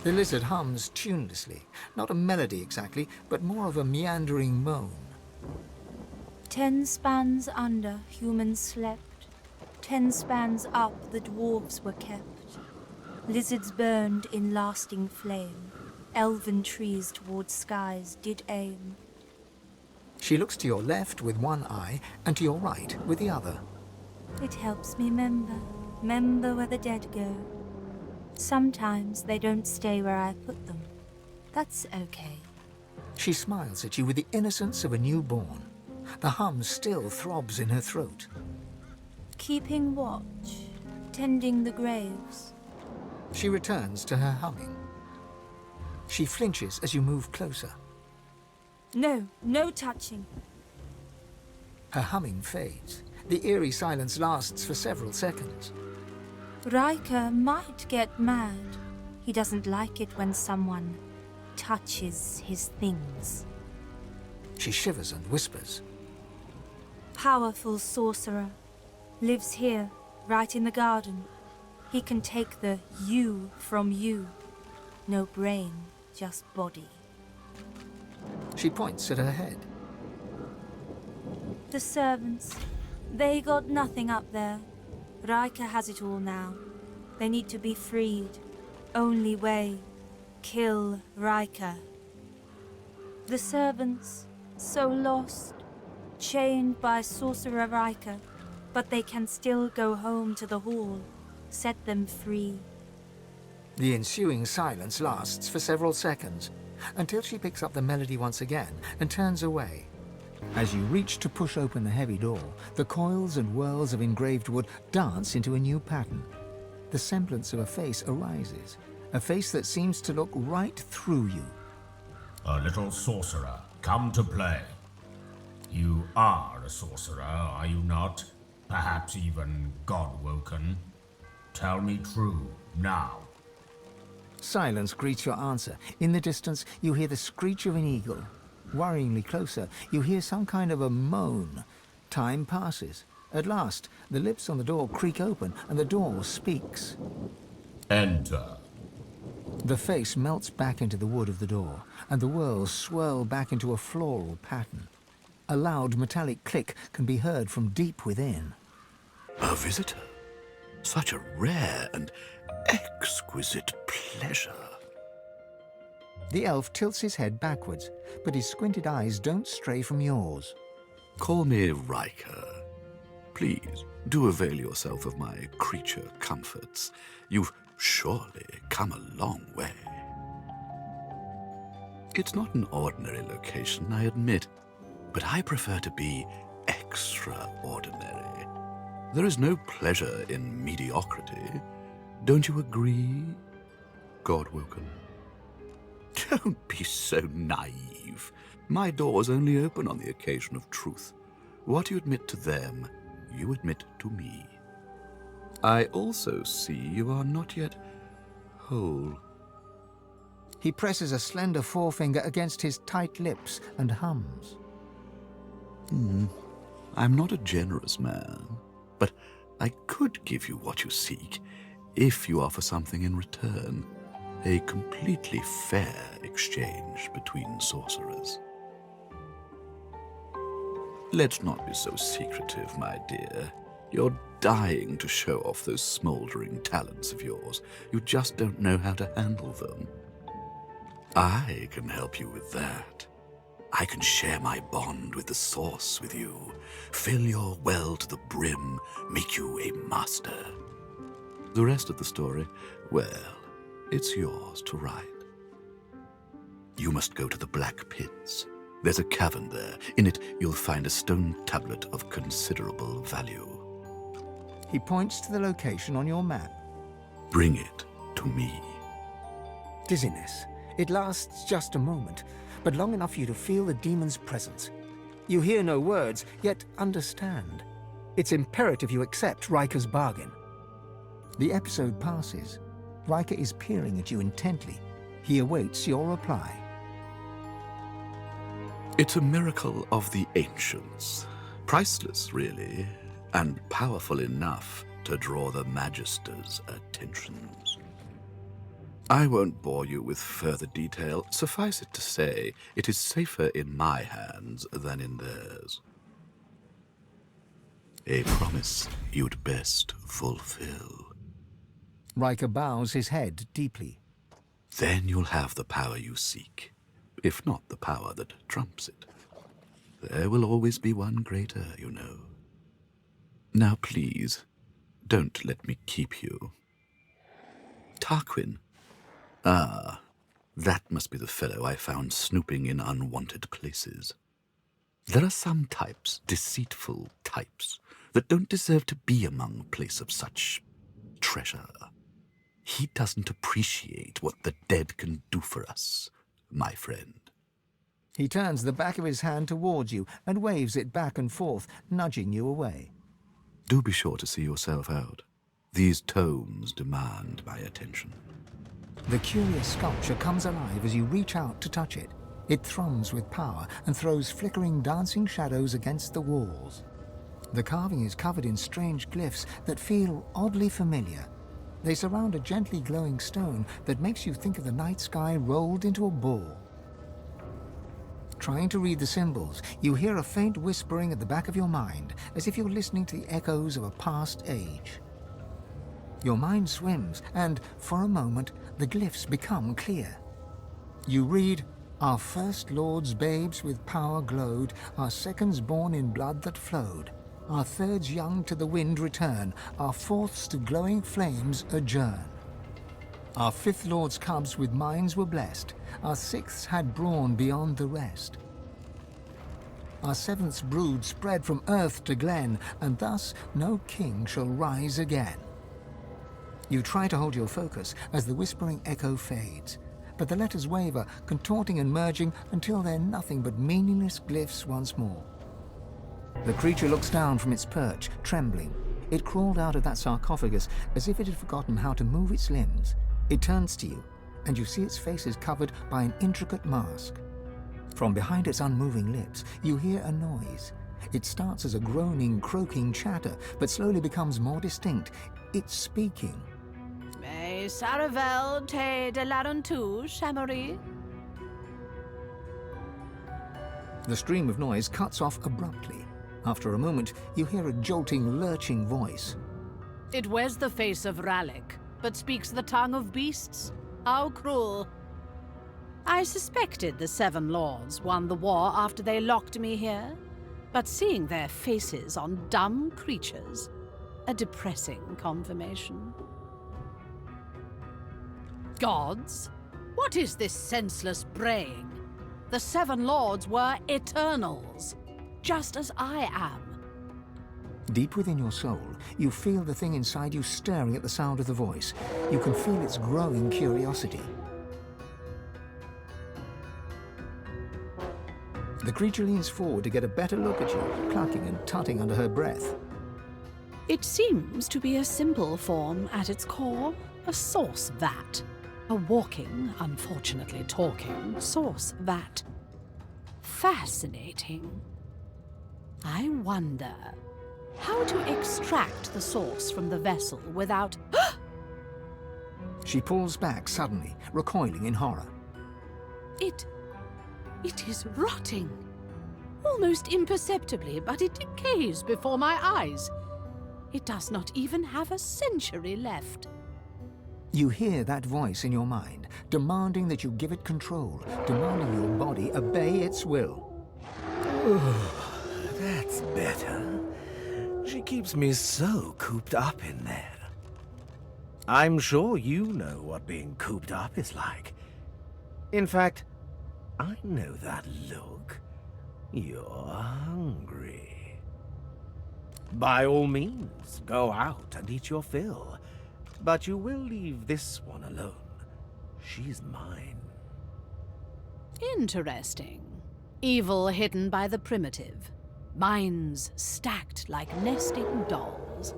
The lizard hums tunelessly, not a melody exactly, but more of a meandering moan. 10 spans under, humans slept. 10 spans up, the dwarves were kept. Lizards burned in lasting flame. Elven trees toward skies did aim. She looks to your left with one eye and to your right with the other. It helps me remember where the dead go. Sometimes they don't stay where I put them. That's okay. She smiles at you with the innocence of a newborn. The hum still throbs in her throat. Keeping watch, tending the graves. She returns to her humming. She flinches as you move closer. No touching. Her humming fades. The eerie silence lasts for several seconds. Ryker might get mad. He doesn't like it when someone touches his things. She shivers and whispers. Powerful sorcerer. Lives here, right in the garden. He can take the you from you. No brain, just body. She points at her head. The servants, they got nothing up there. Ryker has it all now. They need to be freed. Only way, kill Ryker. The servants, so lost, chained by Sorcerer Ryker, but they can still go home to the hall. Set them free. The ensuing silence lasts for several seconds, until she picks up the melody once again and turns away. As you reach to push open the heavy door, the coils and whirls of engraved wood dance into a new pattern. The semblance of a face arises, a face that seems to look right through you. A little sorcerer, come to play. You are a sorcerer, are you not? Perhaps even god-woken? Tell me true, now. Silence greets your answer. In the distance, you hear the screech of an eagle. Worryingly closer, you hear some kind of a moan. Time passes. At last, the lips on the door creak open, and the door speaks. Enter. The face melts back into the wood of the door, and the whirls swirl back into a floral pattern. A loud metallic click can be heard from deep within. A visitor? Such a rare and exquisite pleasure. The elf tilts his head backwards, but his squinted eyes don't stray from yours. Call me Ryker. Please, do avail yourself of my creature comforts. You've surely come a long way. It's not an ordinary location, I admit, but I prefer to be extraordinary. There is no pleasure in mediocrity. Don't you agree, Godwoken? Don't be so naive. My doors only open on the occasion of truth. What you admit to them, you admit to me. I also see you are not yet whole. He presses a slender forefinger against his tight lips and hums. I'm not a generous man, but I could give you what you seek if you offer something in return. A completely fair exchange between sorcerers. Let's not be so secretive, my dear. You're dying to show off those smoldering talents of yours. You just don't know how to handle them. I can help you with that. I can share my bond with the source with you, fill your well to the brim, make you a master. The rest of the story, well, it's yours to write. You must go to the Black Pits. There's a cavern there. In it, you'll find a stone tablet of considerable value. He points to the location on your map. Bring it to me. Dizziness. It lasts just a moment, but long enough for you to feel the demon's presence. You hear no words, yet understand. It's imperative you accept Ryker's bargain. The episode passes. Ryker is peering at you intently. He awaits your reply. It's a miracle of the ancients. Priceless, really, and powerful enough to draw the Magister's attentions. I won't bore you with further detail. Suffice it to say, it is safer in my hands than in theirs. A promise you'd best fulfill. Ryker bows his head deeply. Then you'll have the power you seek, if not the power that trumps it. There will always be one greater, you know. Now please, don't let me keep you. Tarquin. Ah, that must be the fellow I found snooping in unwanted places. There are some types, deceitful types, that don't deserve to be among a place of such treasure. He doesn't appreciate what the dead can do for us, my friend. He turns the back of his hand towards you and waves it back and forth, nudging you away. Do be sure to see yourself out. These tomes demand my attention. The curious sculpture comes alive as you reach out to touch it. It thrums with power and throws flickering, dancing shadows against the walls. The carving is covered in strange glyphs that feel oddly familiar. They surround a gently glowing stone that makes you think of the night sky rolled into a ball. Trying to read the symbols, you hear a faint whispering at the back of your mind, as if you're listening to the echoes of a past age. Your mind swims, and, for a moment, the glyphs become clear. You read, "Our first lords babes with power glowed, our seconds born in blood that flowed. Our thirds young to the wind return, our fourths to glowing flames adjourn. Our fifth lord's cubs with minds were blessed, our sixths had brawn beyond the rest. Our seventh's brood spread from earth to glen, and thus no king shall rise again." You try to hold your focus as the whispering echo fades, but the letters waver, contorting and merging until they're nothing but meaningless glyphs once more. The creature looks down from its perch, trembling. It crawled out of that sarcophagus as if it had forgotten how to move its limbs. It turns to you, and you see its face is covered by an intricate mask. From behind its unmoving lips, you hear a noise. It starts as a groaning, croaking chatter, but slowly becomes more distinct. It's speaking. Mais Saravel te de larontu, Chamory? The stream of noise cuts off abruptly. After a moment, you hear a jolting, lurching voice. It wears the face of Rallick, but speaks the tongue of beasts. How cruel. I suspected the Seven Lords won the war after they locked me here, but seeing their faces on dumb creatures, a depressing confirmation. Gods? What is this senseless braying? The Seven Lords were Eternals, just as I am. Deep within your soul, you feel the thing inside you staring at the sound of the voice. You can feel its growing curiosity. The creature leans forward to get a better look at you, clucking and tutting under her breath. It seems to be a simple form at its core, a sauce vat. A walking, unfortunately talking, sauce vat. Fascinating. I wonder how to extract the sauce from the vessel without... She pulls back suddenly, recoiling in horror. It is rotting. Almost imperceptibly, but it decays before my eyes. It does not even have a century left. You hear that voice in your mind, demanding that you give it control, demanding your body obey its will. That's better. She keeps me so cooped up in there. I'm sure you know what being cooped up is like. In fact, I know that look. You're hungry. By all means, go out and eat your fill. But you will leave this one alone. She's mine. Interesting. Evil hidden by the primitive. Minds stacked like nesting dolls.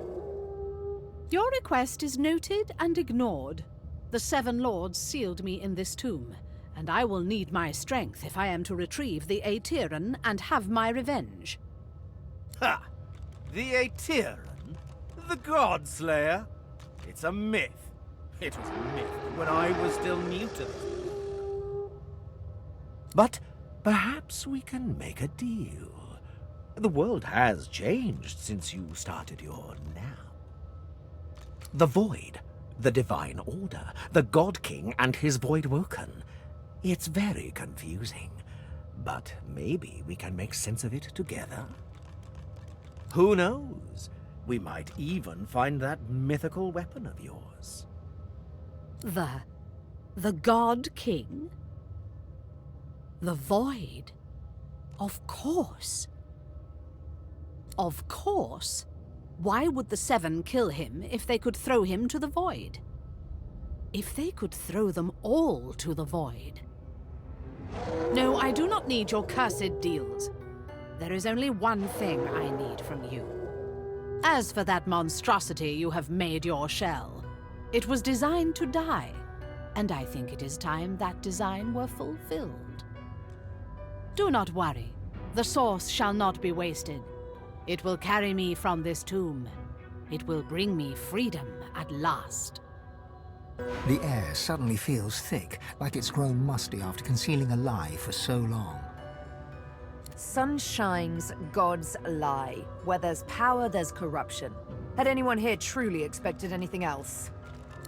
Your request is noted and ignored. The Seven Lords sealed me in this tomb, and I will need my strength if I am to retrieve the Aetheran and have my revenge. Ha! The Aetheran? The God Slayer? It's a myth. It was a myth when I was still new to this. But perhaps we can make a deal. The world has changed since you started your nap. The Void, the Divine Order, the God King and his Void Woken. It's very confusing, but maybe we can make sense of it together. Who knows? We might even find that mythical weapon of yours. The God King? The Void? Of course. Of course. Why would the Seven kill him if they could throw him to the Void? If they could throw them all to the Void. No, I do not need your cursed deals. There is only one thing I need from you. As for that monstrosity you have made your shell, it was designed to die, and I think it is time that design were fulfilled. Do not worry. The source shall not be wasted. It will carry me from this tomb. It will bring me freedom at last. The air suddenly feels thick, like it's grown musty after concealing a lie for so long. Sun shines, gods lie. Where there's power, there's corruption. Had anyone here truly expected anything else?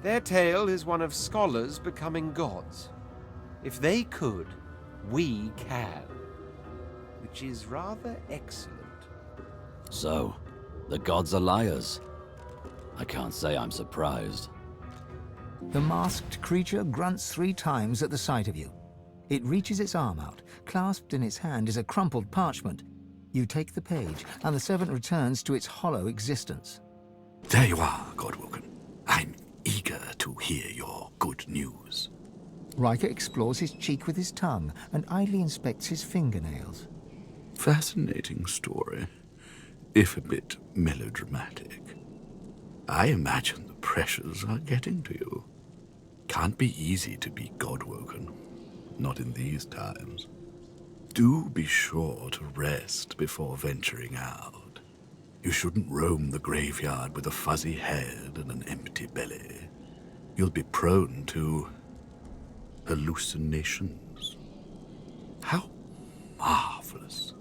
Their tale is one of scholars becoming gods. If they could, we can. Which is rather excellent. So, the gods are liars. I can't say I'm surprised. The masked creature grunts 3 times at the sight of you. It reaches its arm out. Clasped in its hand is a crumpled parchment. You take the page, and the servant returns to its hollow existence. There you are, Godwoken. I'm eager to hear your good news. Ryker explores his cheek with his tongue and idly inspects his fingernails. Fascinating story, if a bit melodramatic. I imagine the pressures are getting to you. Can't be easy to be Godwoken. Not in these times. Do be sure to rest before venturing out. You shouldn't roam the graveyard with a fuzzy head and an empty belly. You'll be prone to hallucinations. How marvelous.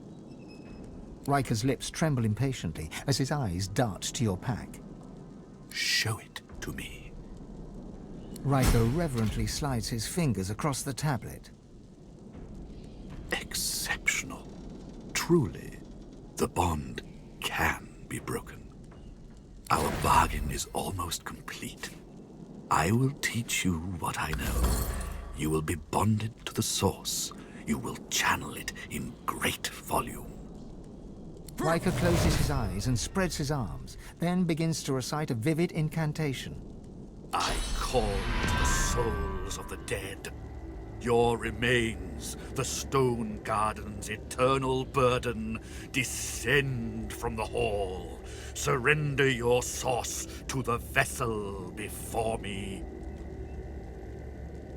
Riker's lips tremble impatiently as his eyes dart to your pack. Show it to me. Ryker reverently slides his fingers across the tablet. Exceptional. Truly, the bond can be broken. Our bargain is almost complete. I will teach you what I know. You will be bonded to the source. You will channel it in great volume. Ryker closes his eyes and spreads his arms, then begins to recite a vivid incantation. I call to the souls of the dead. Your remains, the stone garden's eternal burden, descend from the hall. Surrender your source to the vessel before me.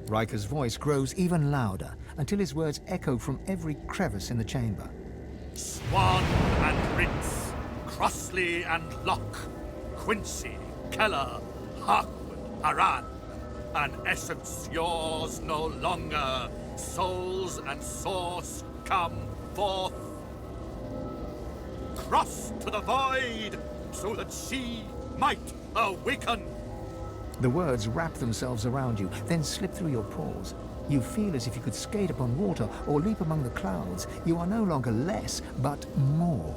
Riker's voice grows even louder until his words echo from every crevice in the chamber. Swan and Rince, Crossley and Locke, Quincy, Keller, Harkwood, Haran. An essence yours no longer. Souls and source come forth. Cross to the void, so that she might awaken. The words wrap themselves around you, then slip through your pores. You feel as if you could skate upon water or leap among the clouds. You are no longer less, but more.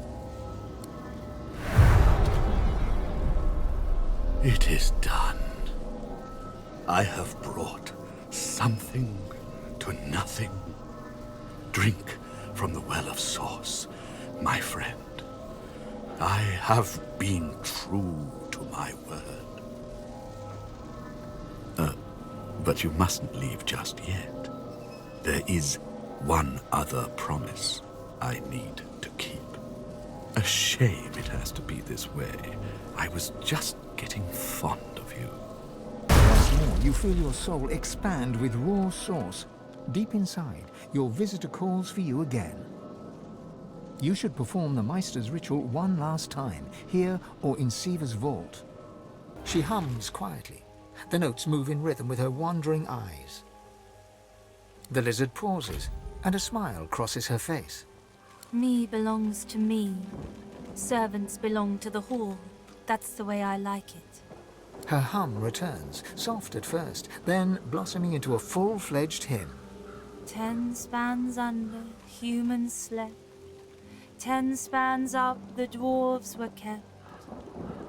It is done. I have brought something to nothing. Drink from the well of source, my friend. I have been true to my word. But you mustn't leave just yet. There is one other promise I need to keep. A shame it has to be this way. I was just getting fond of you. Once more, you feel your soul expand with raw source. Deep inside, your visitor calls for you again. You should perform the Meister's ritual one last time, here or in Siva's vault. She hums quietly. The notes move in rhythm with her wandering eyes. The lizard pauses, and a smile crosses her face. Me belongs to me. Servants belong to the hall. That's the way I like it. Her hum returns, soft at first, then blossoming into a full-fledged hymn. 10 spans under, humans slept. 10 spans up, the dwarves were kept.